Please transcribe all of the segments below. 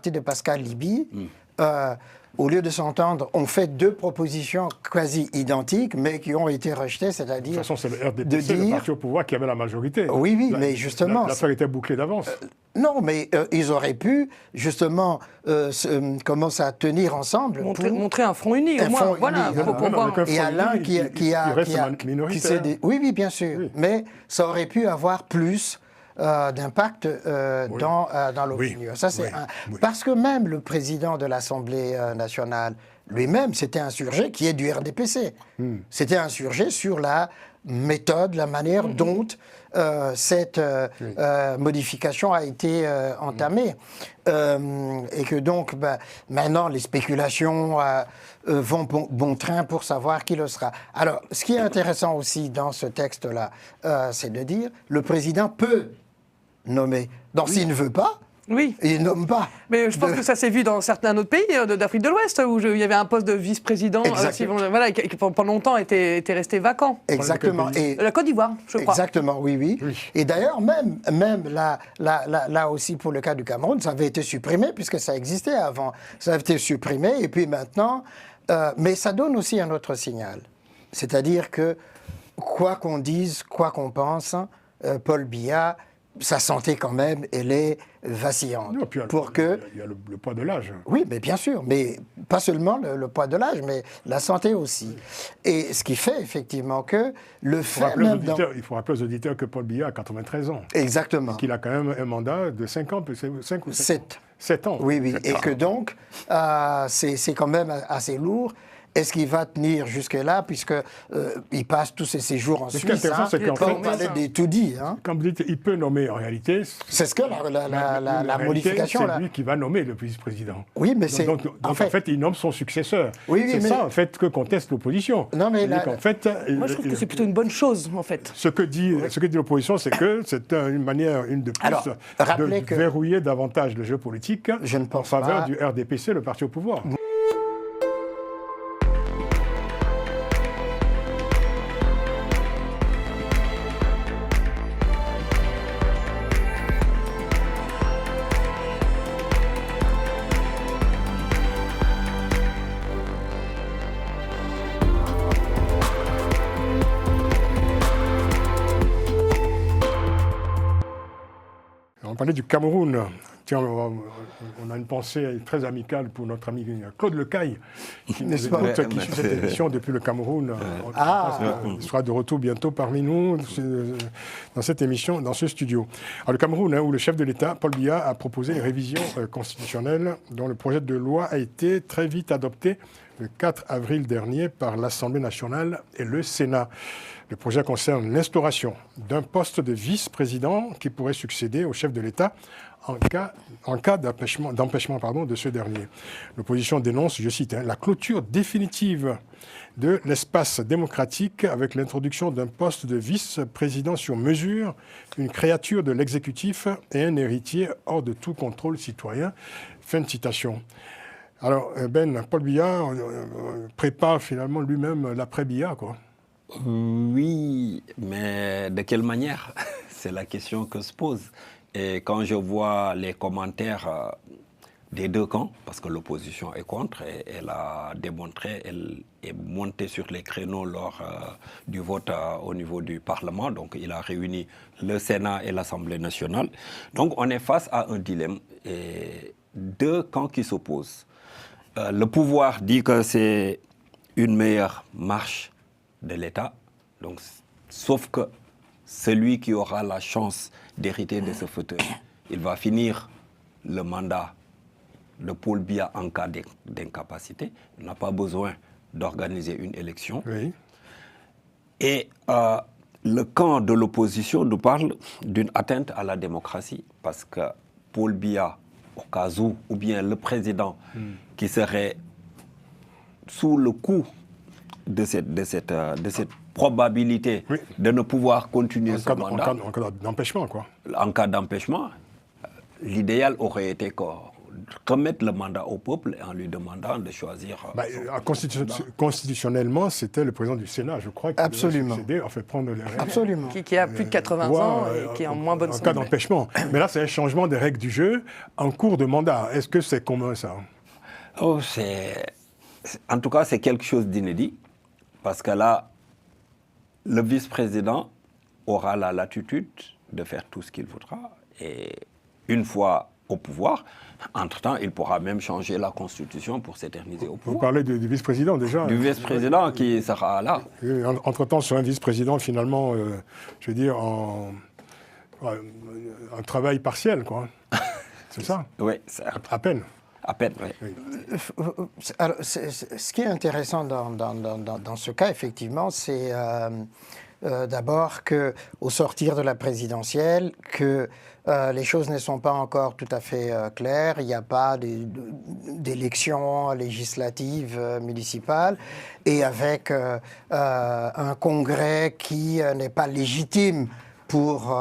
parti de Pascal Libye, au lieu de s'entendre, ont fait 2 propositions quasi identiques, mais qui ont été rejetées, c'est-à-dire... De toute façon, c'est le RDPC, le parti au pouvoir, qui avait la majorité. Oui, mais justement... L'affaire était bouclée d'avance. Non, mais ils auraient pu, justement, commencer à tenir ensemble. Montrer un front uni, au moins. Voilà, pour pouvoir... Et Alain qui reste minoritaire. Oui, bien sûr. Oui. Mais ça aurait pu avoir plus d'impact dans l'opinion. Ça, c'est Parce que même le président de l'Assemblée nationale, lui-même, s'était insurgé, qui est du RDPC. C'était insurgé sur la méthode, la manière dont cette modification a été entamée. Et que donc, maintenant, les spéculations vont bon train pour savoir qui le sera. Alors, ce qui est intéressant aussi dans ce texte-là, c'est de dire, le président peut nommer. Donc, s'il ne veut pas, il nomme pas. Mais je pense que ça s'est vu dans certains autres pays d'Afrique de l'Ouest, où il y avait un poste de vice-président qui pendant longtemps était resté vacant. Exactement. Et la Côte d'Ivoire, je crois. Exactement, oui. Et d'ailleurs, même là aussi, pour le cas du Cameroun, ça avait été supprimé, puisque ça existait avant. Ça avait été supprimé, et puis maintenant... mais ça donne aussi un autre signal. C'est-à-dire que, quoi qu'on dise, quoi qu'on pense, Paul Biya... sa santé, quand même, elle est vacillante. Non, puis il y a le poids de l'âge. Oui, mais bien sûr. Mais pas seulement le poids de l'âge, mais la santé aussi. Et ce qui fait, effectivement, que le fait même... Il faut rappeler aux auditeurs que Paul Biya a 93 ans. Exactement. Qu'il a quand même un mandat de 5 ans, 5 ou 7 ans. Oui. Et que donc, c'est quand même assez lourd. Est-ce qu'il va tenir jusque-là, puisqu'il passe tous ses séjours en Suisse? Ce qui est intéressant, c'est qu'en fait... On parlait des tout dit. Quand vous dites il peut nommer, en réalité... C'est ce que la modification... C'est lui qui va nommer le vice-président. Oui, mais c'est... Donc, en fait, il nomme son successeur. C'est ça, en fait, que conteste l'opposition. Non, mais moi, je trouve que c'est plutôt une bonne chose, en fait. Ce que dit l'opposition, c'est que c'est une manière, une de plus, de verrouiller davantage le jeu politique en faveur du RDPC, le parti au pouvoir. On parlait du Cameroun. Tiens, on a une pensée très amicale pour notre ami Claude Lecaille, qui suit cette émission depuis le Cameroun. Il sera de retour bientôt parmi nous dans cette émission, dans ce studio. Alors, le Cameroun, où le chef de l'État, Paul Biya, a proposé une révision constitutionnelle dont le projet de loi a été très vite adopté le 4 avril dernier par l'Assemblée nationale et le Sénat. Le projet concerne l'instauration d'un poste de vice-président qui pourrait succéder au chef de l'État en cas d'empêchement de ce dernier. L'opposition dénonce, je cite, la clôture définitive de l'espace démocratique avec l'introduction d'un poste de vice-président sur mesure, une créature de l'exécutif et un héritier hors de tout contrôle citoyen. Fin de citation. Alors, Paul Biya prépare finalement lui-même l'après-Biya, quoi. Oui, mais de quelle manière? C'est la question que se pose. Et quand je vois les commentaires des deux camps, parce que l'opposition est contre, et elle a démontré, elle est montée sur les créneaux lors du vote au niveau du Parlement, donc il a réuni le Sénat et l'Assemblée nationale. Donc on est face à un dilemme et deux camps qui s'opposent. Le pouvoir dit que c'est une meilleure marche de l'État, donc, sauf que celui qui aura la chance d'hériter de ce fauteuil, il va finir le mandat de Paul Biya en cas d'incapacité. Il n'a pas besoin d'organiser une élection. Oui. Et le camp de l'opposition nous parle d'une atteinte à la démocratie, parce que Paul Biya, au cas où, ou bien le président qui serait sous le coup de cette probabilité de ne pouvoir continuer son mandat. En cas d'empêchement, quoi. En cas d'empêchement, l'idéal aurait été que remettre le mandat au peuple en lui demandant de choisir. Constitutionnellement, c'était le président du Sénat, je crois, qui Absolument. devait succéder, en fait, prendre les règles. Absolument. Qui a plus de 80 ans et qui est en moins bonne santé. En cas d'empêchement. Mais là, c'est un changement des règles du jeu en cours de mandat. Est-ce que c'est commun, ça? En tout cas, c'est quelque chose d'inédit. Parce que là, le vice-président aura la latitude de faire tout ce qu'il voudra. Et une fois au pouvoir, entre-temps, il pourra même changer la Constitution pour s'éterniser au pouvoir. Vous parlez du vice-président déjà? Du vice-président qui sera là. Entre-temps, sur un vice-président, finalement, je veux dire, en travail partiel, quoi. C'est ça? Oui. À peine. À peine, oui. Alors, ce qui est intéressant dans ce cas, effectivement, c'est d'abord qu'au sortir de la présidentielle, que les choses ne sont pas encore tout à fait claires. Il n'y a pas d'élections législatives municipales et avec un congrès qui n'est pas légitime pour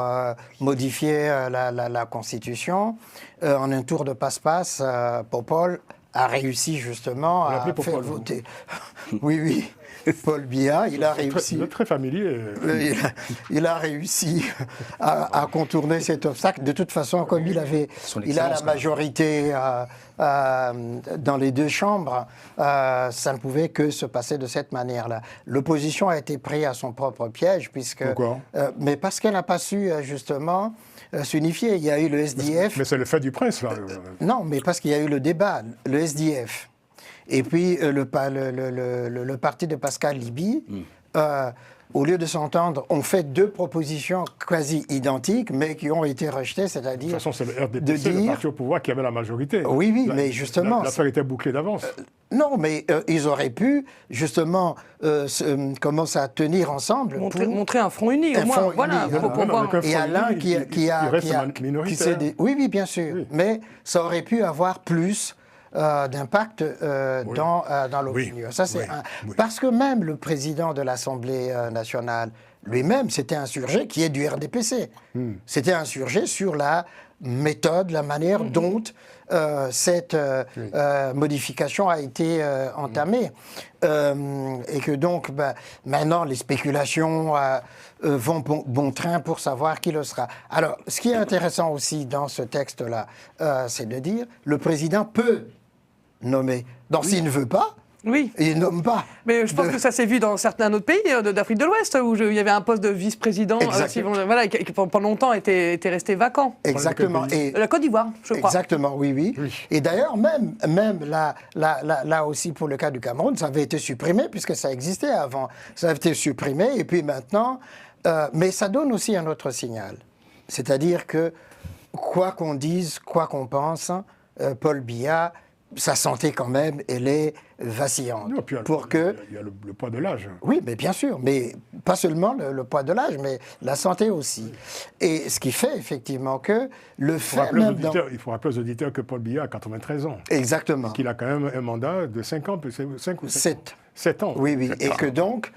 modifier la Constitution. En un tour de passe-passe, Popol a réussi justement à faire voter. Oui. Paul Biya, il a réussi. Vous êtes très familier. Il a réussi à contourner cet obstacle. De toute façon, comme il a la majorité dans les deux chambres, ça ne pouvait que se passer de cette manière-là. L'opposition a été prise à son propre piège, puisque. Pourquoi? Mais parce qu'elle n'a pas su justement s'unifier. Il y a eu le SDF. Mais c'est le fait du prince, là. Non, mais parce qu'il y a eu le débat, le SDF. Et puis le parti de Pascal Liby, au lieu de s'entendre, ont fait deux propositions quasi identiques, mais qui ont été rejetées, c'est-à-dire... De toute façon, c'est le RDPC, le parti au pouvoir, qui avait la majorité. Oui, mais justement... L'affaire était bouclée d'avance. Non, mais ils auraient pu, justement, commencer à tenir ensemble... Montrer un front uni, au moins, voilà. Et Alain qui s'est... Oui, bien sûr. Oui. Mais ça aurait pu avoir plus... d'impact dans l'opinion. Parce que même le président de l'Assemblée nationale lui-même s'était insurgé, qui est du RDPC. S'était insurgé sur la méthode, la manière dont cette modification a été entamée. Et que donc, maintenant, les spéculations vont bon train pour savoir qui le sera. Alors, ce qui est intéressant aussi dans ce texte-là, c'est de dire, le président peut nommer. Donc, s'il ne veut pas, il ne nomme pas. Mais je pense que ça s'est vu dans certains autres pays d'Afrique de l'Ouest, où il y avait un poste de vice-président qui pendant longtemps était resté vacant. Exactement. Et la Côte d'Ivoire, je crois. Exactement, oui. Et d'ailleurs, même là aussi, pour le cas du Cameroun, ça avait été supprimé, puisque ça existait avant. Ça avait été supprimé, et puis maintenant... mais ça donne aussi un autre signal. C'est-à-dire que, quoi qu'on dise, quoi qu'on pense, Paul Biya... sa santé quand même, elle est vacillante. Non, puis il y a le poids de l'âge. Oui, mais bien sûr, mais pas seulement le poids de l'âge, mais la santé aussi. Et ce qui fait effectivement que le fait même... Il faut rappeler aux auditeurs que Paul Biya a 93 ans. Exactement. Qu'il a quand même un mandat de 5 ans, 5 ou 7 ans. Oui, et que donc,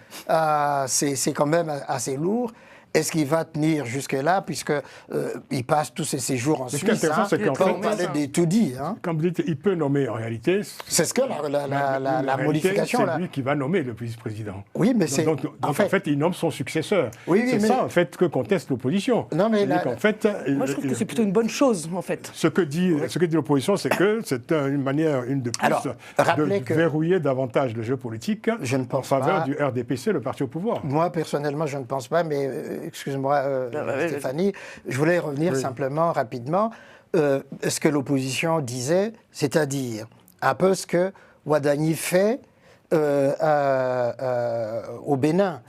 c'est quand même assez lourd. Est-ce qu'il va tenir jusque-là, puisqu'il passe tous ses séjours en Suisse? Ce qui est intéressant, c'est qu'en fait, on parlait des tout dit. Quand vous dites il peut nommer, en réalité... C'est ce que la modification... C'est lui qui va nommer le vice-président. Oui, mais c'est... Donc, en fait, il nomme son successeur. C'est ça, en fait, que conteste l'opposition. Non, mais moi, je trouve que c'est plutôt une bonne chose, en fait. Ce que dit l'opposition, c'est que c'est une manière, une de plus, de verrouiller davantage le jeu politique en faveur du RDPC, le parti au pouvoir. Moi, personnellement, je ne pense pas, mais... Excuse-moi, Stéphanie, je voulais revenir simplement, rapidement, ce que l'opposition disait, c'est-à-dire un peu ce que Ouadani fait au Bénin.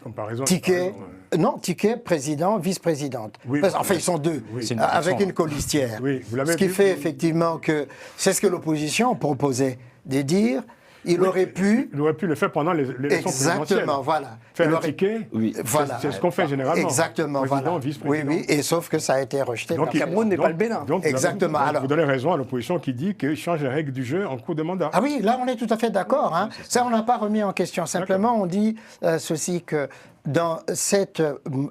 Ticket, président, vice-présidente. Enfin, ils sont deux, avec une colistière. Ce qui fait effectivement que c'est ce que l'opposition proposait, de dire il aurait pu... Il aurait pu le faire pendant l'élection présidentielle. Exactement, voilà. Faire un ticket, voilà. c'est ce qu'on fait généralement. Exactement, président, voilà. vice-président. Oui, et sauf que ça a été rejeté. Donc, le Cameroun n'est pas le Bénin. Donc, exactement. Vous donnez raison à l'opposition qui dit qu'il change les règles du jeu en cours de mandat. Ah oui, là on est tout à fait d'accord. Hein. Ça, on n'a pas remis en question. Simplement, on dit ceci que dans cet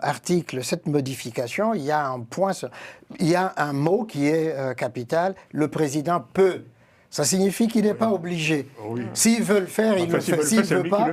article, cette modification, il y a un point, il y a un mot qui est capital. Le président peut. Ça signifie qu'il n'est pas obligé. Oui. S'il veut le faire, il le fait. S'il ne veut pas,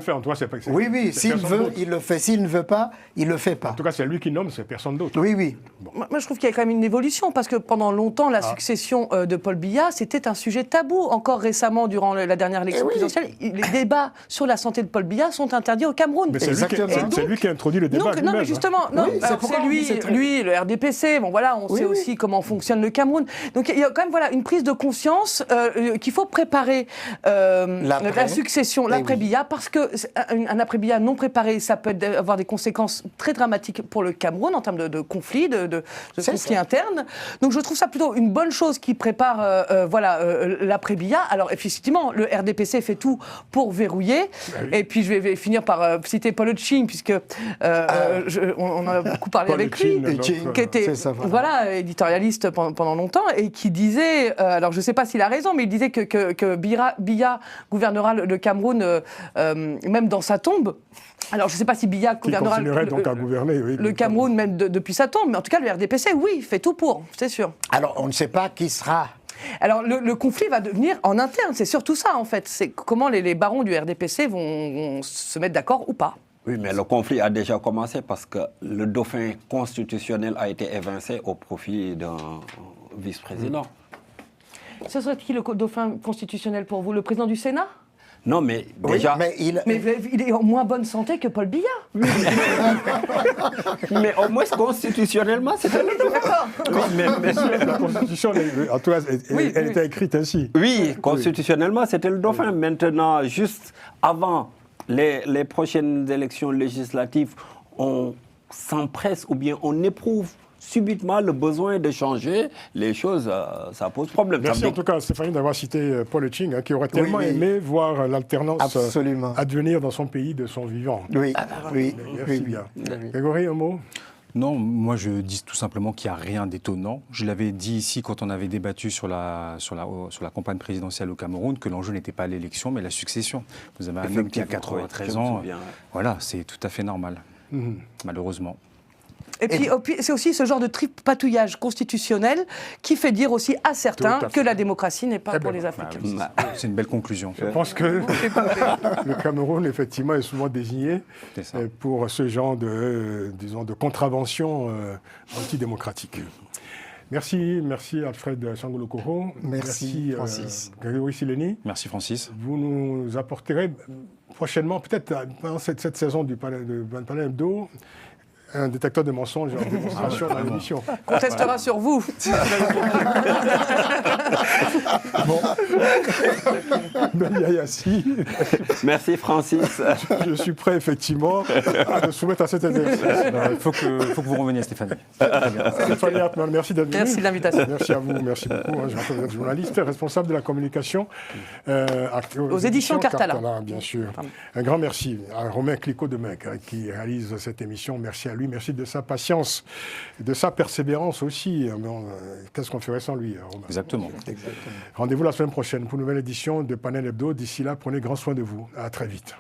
oui, s'il veut, il le fait. S'il ne veut pas, il le fait pas. En tout cas, c'est lui qui nomme, c'est personne d'autre. Oui, oui. Bon. Moi, je trouve qu'il y a quand même une évolution, parce que pendant longtemps, la succession de Paul Biya, c'était un sujet tabou. Encore récemment, durant la dernière élection présidentielle, les débats sur la santé de Paul Biya sont interdits au Cameroun. Mais c'est lui qui a introduit le débat. Non, mais justement, c'est lui, le RDPC. Bon, voilà, on sait aussi comment fonctionne le Cameroun. Donc, il y a quand même une prise de conscience qu'il faut préparer la succession, l'après-Biya, parce qu'un après-Biya non préparé, ça peut avoir des conséquences très dramatiques pour le Cameroun en termes de conflits, de conflits internes. Donc je trouve ça plutôt une bonne chose qui prépare l'après-Biya. Alors effectivement, le RDPC fait tout pour verrouiller. Et puis je vais finir par citer Paul Hutching, puisque on en a beaucoup parlé avec lui, qui était éditorialiste pendant longtemps et qui disait, alors je ne sais pas s'il a raison, mais il disait que Biya gouvernera le Cameroun même dans sa tombe. Alors, je ne sais pas si Biya gouvernera le Cameroun même depuis sa tombe, mais en tout cas, le RDPC, oui, fait tout pour, c'est sûr. Alors, on ne sait pas qui sera. Alors, le conflit va devenir en interne, c'est surtout ça, en fait. C'est comment les barons du RDPC vont se mettre d'accord ou pas. Oui, mais le conflit a déjà commencé parce que le dauphin constitutionnel a été évincé au profit d'un vice-président. Ce serait qui le dauphin constitutionnel pour vous? Le président du Sénat? Non, mais déjà... Mais il est en moins bonne santé que Paul Biya. Mais au moins, constitutionnellement, c'était le dauphin. La Constitution, en tout cas, elle était écrite ainsi. Oui, constitutionnellement, c'était le dauphin. Maintenant, juste avant les prochaines élections législatives, on s'empresse ou bien on éprouve subitement le besoin de changer les choses, ça pose problème. Merci en tout cas, Stéphanie, d'avoir cité Paul Hutching, qui aurait tellement aimé voir l'alternance advenir dans son pays de son vivant. Oui, merci bien. Grégory, un mot? Non, moi je dis tout simplement qu'il n'y a rien d'étonnant. Je l'avais dit ici quand on avait débattu sur la campagne présidentielle au Cameroun, que l'enjeu n'était pas l'élection, mais la succession. Vous avez un homme qui a 93 ans, voilà, c'est tout à fait normal, malheureusement. Et puis, c'est aussi ce genre de tripatouillage constitutionnel qui fait dire aussi à certains que la démocratie n'est pas pour les Africains. C'est une belle conclusion. Je pense que le Cameroun, effectivement, est souvent désigné pour ce genre de contravention antidémocratique. Merci Alfred Sangolo-Koro. Merci Francis. Grégory Sileni. Merci Francis. Vous nous apporterez prochainement, peut-être pendant cette saison du panel Hebdo, un détecteur de mensonges en démonstration dans l'émission. On testera sur vous. Merci Francis. Je suis prêt effectivement à me soumettre à cet exercice. Il faut que vous reveniez, Stéphanie. Stéphanie Hartmann, merci d'être venue. Merci de l'invitation. Merci à vous, merci beaucoup. Je suis journaliste, responsable de la communication aux éditions Cartala. Bien sûr. Un grand merci à Romain Clicquot de Mec qui réalise cette émission. Merci à lui. Merci de sa patience, de sa persévérance aussi. Qu'est-ce qu'on ferait sans lui, Romain? Exactement. Rendez-vous la semaine prochaine pour une nouvelle édition de Panel Hebdo. D'ici là, prenez grand soin de vous. À très vite.